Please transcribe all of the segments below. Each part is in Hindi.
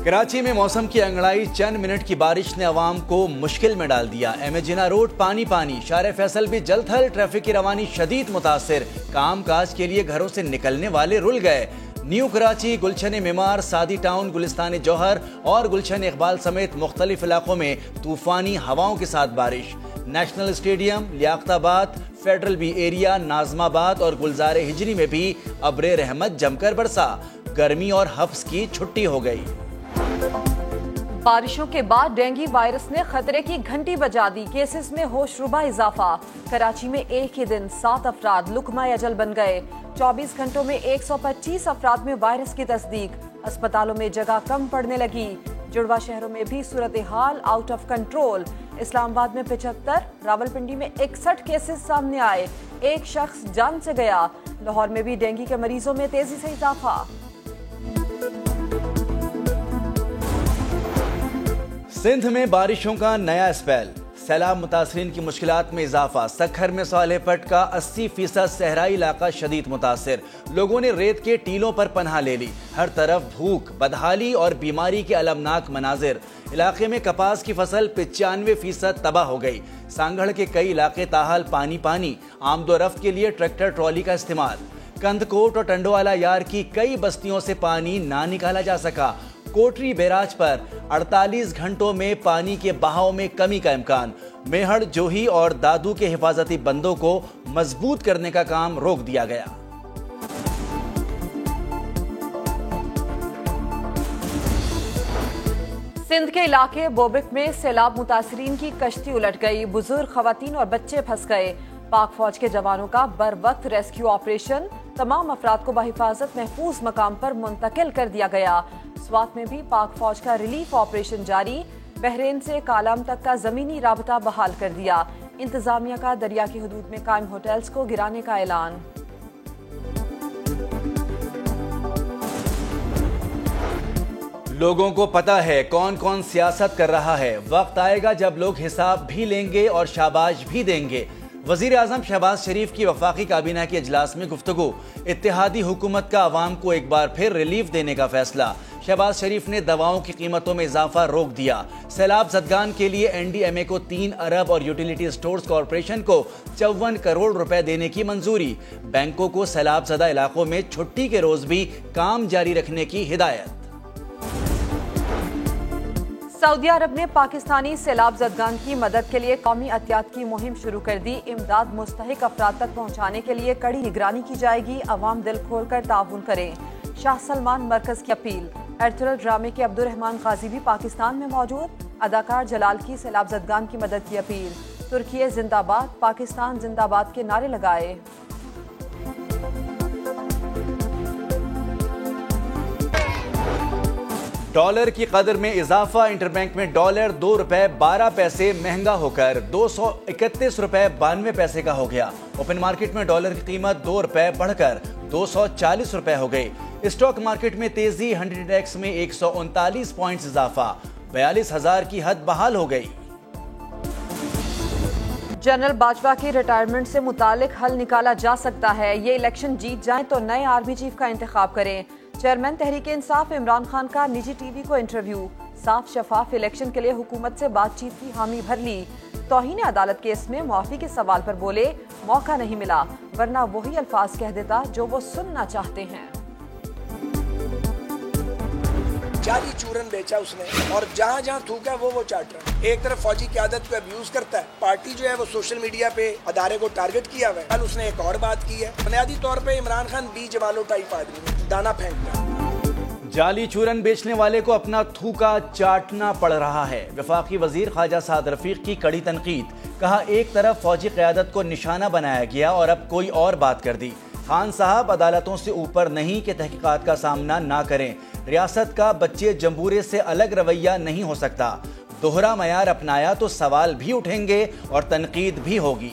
कराची में मौसम की अंगड़ाई चंद मिनट की बारिश ने अवाम को मुश्किल में डाल दिया। जिन्ना रोड पानी पानी, शारे फैसल भी जल थल, ट्रैफिक की रवानी शदीद मुतासिर, काम काज के लिए घरों से निकलने वाले रुल गए। न्यू कराची, गुलशन मेमार, सादी टाउन, गुलिस्तान जौहर और गुलशन इकबाल समेत मुख्तलिफ इलाकों में तूफानी हवाओं के साथ बारिश। National stadium, Liaquatabad, federal B area, Nazimabad और गुलजार हिजरी में भी अब्रे रहमत जमकर बरसा। गर्मी और हफ्स की छुट्टी हो गई। बारिशों के बाद डेंगू वायरस ने खतरे की घंटी बजा दी। केसेस में होशरुबा इजाफा। कराची में एक ही दिन 7 अफराद लुकमा अजल बन गए। 24 घंटों में 125 अफराद में वायरस की तस्दीक। अस्पतालों में जगह कम पड़ने लगी। जुड़वा शहरों में भी सूरत हाल आउट ऑफ कंट्रोल। इस्लामाबाद में 75, रावलपिंडी में 61 केसेस सामने आए। एक शख्स जान से गया। लाहौर में भी डेंगू के मरीजों में तेजी से इजाफा। सिंध में बारिशों का नया स्पेल, सैलाब मुतासरीन की मुश्किलात में इजाफा। सखर में सालेपट का 80% सहराई इलाका शदीद मुतासिर। लोगों ने रेत के टीलों पर पनाह ले ली। हर तरफ भूख, बदहाली और बीमारी के अलमनाक मनाजिर। इलाके में कपास की फसल 95% तबाह हो गई। सांगढ़ के कई इलाके ताहाल पानी पानी। आमदोरफ्त के लिए ट्रैक्टर ट्रॉली का इस्तेमाल। कंदकोट और टंडोवाला यार की कई बस्तियों से पानी ना निकाला जा सका। कोटरी बैराज पर 48 घंटों में पानी के बहाव में कमी का इम्कान। मेहड़, जोही और दादू के हिफाजती बंदों को मजबूत करने का काम रोक दिया गया। सिंध के इलाके बोबिक में सैलाब मुतासरीन की कश्ती उलट गई। बुजुर्ग, खवातीन और बच्चे फंस गए। पाक फौज के जवानों का बर वक्त रेस्क्यू ऑपरेशन। तमाम अफराद को बहिफाजत महफूज मकाम पर मुंतकिल कर दिया गया। स्वात में भी पाक फौज का रिलीफ ऑपरेशन जारी। बहरीन से कालाम तक का जमीनी राबता बहाल कर दिया। इंतजामिया का दरिया की हदूद में कायम होटल्स को गिराने का ऐलान। लोगों को पता है कौन कौन सियासत कर रहा है। वक्त आएगा जब लोग हिसाब भी लेंगे और शाबाश भी देंगे। वजीर आजम शहबाज शरीफ की वफाकी काबीना के इजलास में गुफ्तगू। इत्तेहादी हुकूमत का अवाम को एक बार फिर रिलीफ देने का फैसला। शहबाज शरीफ ने दवाओं की कीमतों में इजाफा रोक दिया। सैलाब जदगान के लिए NDMA को 3 अरब और यूटिलिटी स्टोर्स कॉरपोरेशन को 54 करोड़ रुपए देने की मंजूरी। बैंकों को सैलाब ज़दा इलाकों में छुट्टी के रोज भी काम जारी रखने की हिदायत। सऊदी अरब ने पाकिस्तानी सैलाब जदगान की मदद के लिए कौमी एहतियात की मुहिम शुरू कर दी। इमदाद मुस्तहिक अफराद तक पहुँचाने के लिए कड़ी निगरानी की जाएगी। अवाम दिल खोल कर ताउन करें। शाह सलमान मरकज की अपील। एर्तुगरुल ड्रामे के अब्दुर्रहमान गाजी भी पाकिस्तान में मौजूद। अदाकार जलाल की सैलाब जदगान की मदद की अपील। तुर्की जिंदाबाद, पाकिस्तान जिंदाबाद के नारे लगाए। डॉलर की कदर में इजाफा। इंटरबैंक में डॉलर 2 रुपए 12 पैसे महंगा होकर 231 रुपए 92 पैसे का हो गया। ओपन मार्केट में डॉलर की कीमत 2 रुपए बढ़कर 240 रुपए हो गई। स्टॉक मार्केट में तेजी। 100 इंडेक्स में 139 पॉइंट्स इजाफा। 42,000 की हद बहाल हो गई। जनरल बाजवा की रिटायरमेंट से मुतालिक हल निकाला जा सकता है। ये इलेक्शन जीत जाए तो नए आर्मी चीफ का इंतखाब करें। चेयरमैन तहरीक इंसाफ इमरान खान का निजी टीवी को इंटरव्यू। साफ शफाफ इलेक्शन के लिए हुकूमत से बातचीत की हामी भर ली। तौहीन अदालत केस में मुआफी के सवाल पर बोले, मौका नहीं मिला, वरना वही अल्फाज कह देता जो वो सुनना चाहते हैं। जाली चूरन बेचा उसने और जहाँ जहाँ थूका वो चाट रहा है। एक तरफ फौजी क़यादत को अब्यूज करता है। पार्टी जो है वो सोशल मीडिया पे अदारे को टारगेट किया हुआ है। कल उसने एक और बात की है। बुनियादी तौर पे इमरान खान बी जमालो टाइप आदमी है, दाना फेंकता। जाली चूरन बेचने वाले को अपना थूका चाटना पड़ रहा है। वफाकी वजीर ख्वाजा साद रफीक की कड़ी तनकीद। कहा, एक तरफ फौजी क़यादत को निशाना बनाया गया और अब कोई और बात कर दी। खान साहब अदालतों से ऊपर नहीं कि तहकीकात का सामना ना करें। रियासत का बच्चे जंबूरे से अलग रवैया नहीं हो सकता। दोहरा मयार अपनाया तो सवाल भी उठेंगे और तनकीद भी होगी।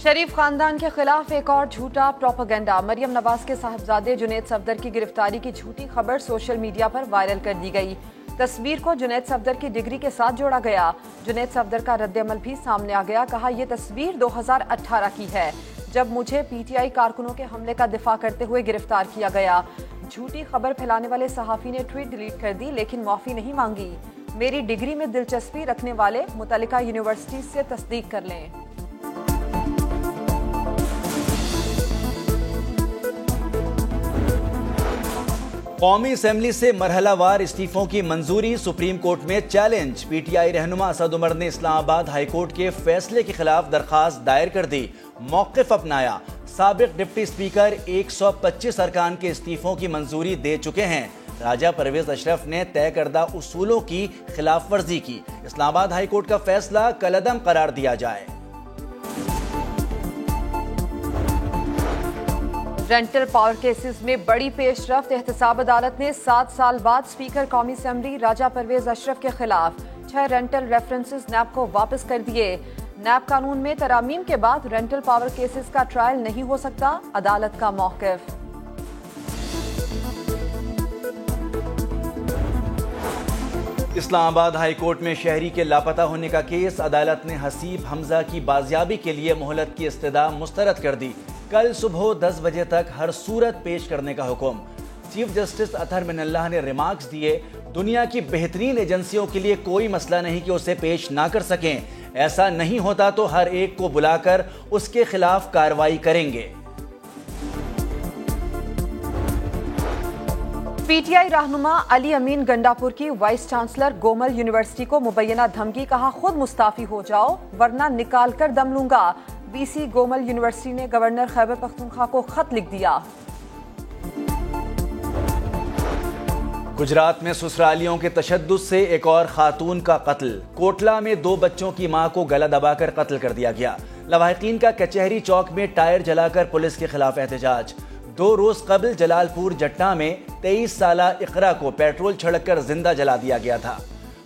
शरीफ खानदान के खिलाफ एक और झूठा प्रोपेगेंडा। मरियम नवाज के साहबजादे जुनैद सफदर की गिरफ्तारी की झूठी खबर सोशल मीडिया पर वायरल कर दी गई। तस्वीर को जुनैद सफदर की डिग्री के साथ जोड़ा गया। जुनैद सफदर का रद्द-ए-अमल भी सामने आ गया। कहा, यह तस्वीर 2018 की है। जब मुझे पीटीआई कारकुनों के हमले का दिफा करते हुए गिरफ्तार किया गया। झूठी खबर फैलाने वाले सहाफी ने ट्वीट डिलीट कर दी, लेकिन माफी नहीं मांगी। मेरी डिग्री में दिलचस्पी रखने वाले मुतल्लिका यूनिवर्सिटी से तस्दीक कर लें। कौमी असेंबली से मरहलावार इस्तीफों की मंजूरी, सुप्रीम कोर्ट में चैलेंज। पीटीआई रहनुमा असद उमर ने इस्लामाबाद हाई कोर्ट के फैसले के खिलाफ दरखास्त दायर कर दी, मौक़िफ़ अपनाया। साबिक डिप्टी स्पीकर 125 अरकान के इस्तीफों की मंजूरी दे चुके हैं। राजा परवेज अशरफ ने तय करदा उसूलों की खिलाफ वर्जी की। इस्लामाबाद हाई कोर्ट का फैसला कलअदम करार दिया जाए। रेंटल पावर केसेस में बड़ी पेशरफ्त। एहतसाब अदालत ने 7 साल बाद स्पीकर कौमी असेंबली राजा परवेज अशरफ के खिलाफ 6 रेंटल रेफरेंसेस नैब को वापस कर दिए। नैब कानून में तरामीम के बाद रेंटल पावर केसेस का ट्रायल नहीं हो सकता, अदालत का मौक़िफ़। इस्लामाबाद हाई कोर्ट में शहरी के लापता होने का केस, अदालत ने हसीब हमजा की बाजियाबी के लिए मोहलत की इस्तदा मुस्तरद कर दी। कल सुबह 10 बजे तक हर सूरत पेश करने का हुक्म। चीफ जस्टिस अतहर मिनल्लाह ने रिमार्क्स दिए, दुनिया की बेहतरीन एजेंसियों के लिए कोई मसला नहीं कि उसे पेश ना कर सकें। ऐसा नहीं होता तो हर एक को बुलाकर उसके खिलाफ कार्रवाई करेंगे। पीटीआई रहनुमा अली अमीन गंडापुर की वाइस चांसलर गोमल यूनिवर्सिटी को मुबैना धमकी, कहा खुद मुस्ताफी हो जाओ वरना निकाल कर दम लूंगा। बीसी गोमल यूनिवर्सिटी ने गवर्नर खैबर पख्तूनख्वा को खत लिख दिया। गुजरात में ससुरालियों के तशद्दुद से एक और खातून का कत्ल। कोटला में 2 बच्चों की मां को गला दबाकर कत्ल कर दिया गया। लवाहिकीन का कचहरी चौक में टायर जलाकर पुलिस के खिलाफ एहतजाज। 2 रोज कबल जलालपुर जट्टा में 23 साला इकरा को पेट्रोल छिड़ककर जिंदा जला दिया गया था।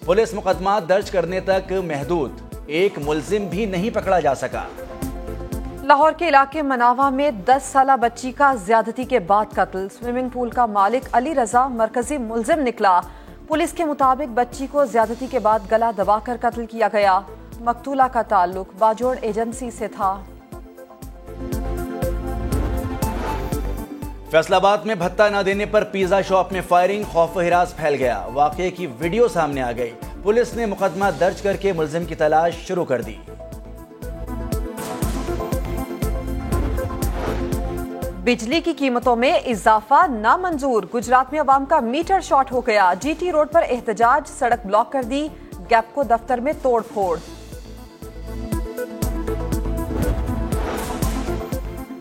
पुलिस मुकदमा दर्ज करने तक महदूद, एक मुलजिम भी नहीं पकड़ा जा सका। लाहौर के इलाके मनावा में 10 साला बच्ची का ज्यादती के बाद कत्ल। स्विमिंग पूल का मालिक अली रजा मरकजी मुलजिम निकला। पुलिस के मुताबिक बच्ची को ज्यादती के बाद गला दबाकर कत्ल किया गया। मकतूला का ताल्लुक बाजोड़ एजेंसी से था। फैसलाबाद में भत्ता न देने पर पिज्जा शॉप में फायरिंग, खौफ हिरास फैल गया। वाकये की वीडियो सामने आ गई। पुलिस ने मुकदमा दर्ज करके मुलजिम की तलाश शुरू कर दी। बिजली की कीमतों में इजाफा नामंजूर। गुजरात में अवाम का मीटर शॉर्ट हो गया। जीटी रोड पर एहतजाज, सड़क ब्लॉक कर दी। गैपको दफ्तर में तोड़फोड़।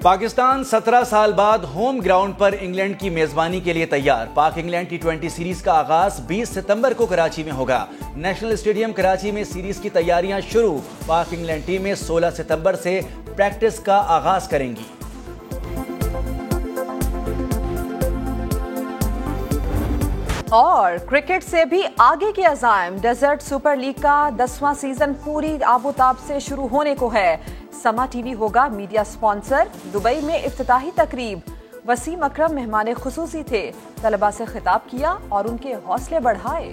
पाकिस्तान 17 साल बाद होम ग्राउंड पर इंग्लैंड की मेजबानी के लिए तैयार। पाक इंग्लैंड T20 सीरीज का आगाज 20 सितंबर को कराची में होगा। नेशनल स्टेडियम कराची में सीरीज की तैयारियां शुरू। पाक इंग्लैंड टीमें 16 सितंबर से प्रैक्टिस का आगाज करेंगी। और क्रिकेट से भी आगे के अज़ाइम। डेजर्ट सुपर लीग का 10वां सीजन पूरी आबोताब से शुरू होने को है। समा टीवी होगा मीडिया स्पॉन्सर। दुबई में इफ्तिताही तकरीब। वसीम अकरम मेहमान खुसूसी थे। तलबा से खिताब किया और उनके हौसले बढ़ाए।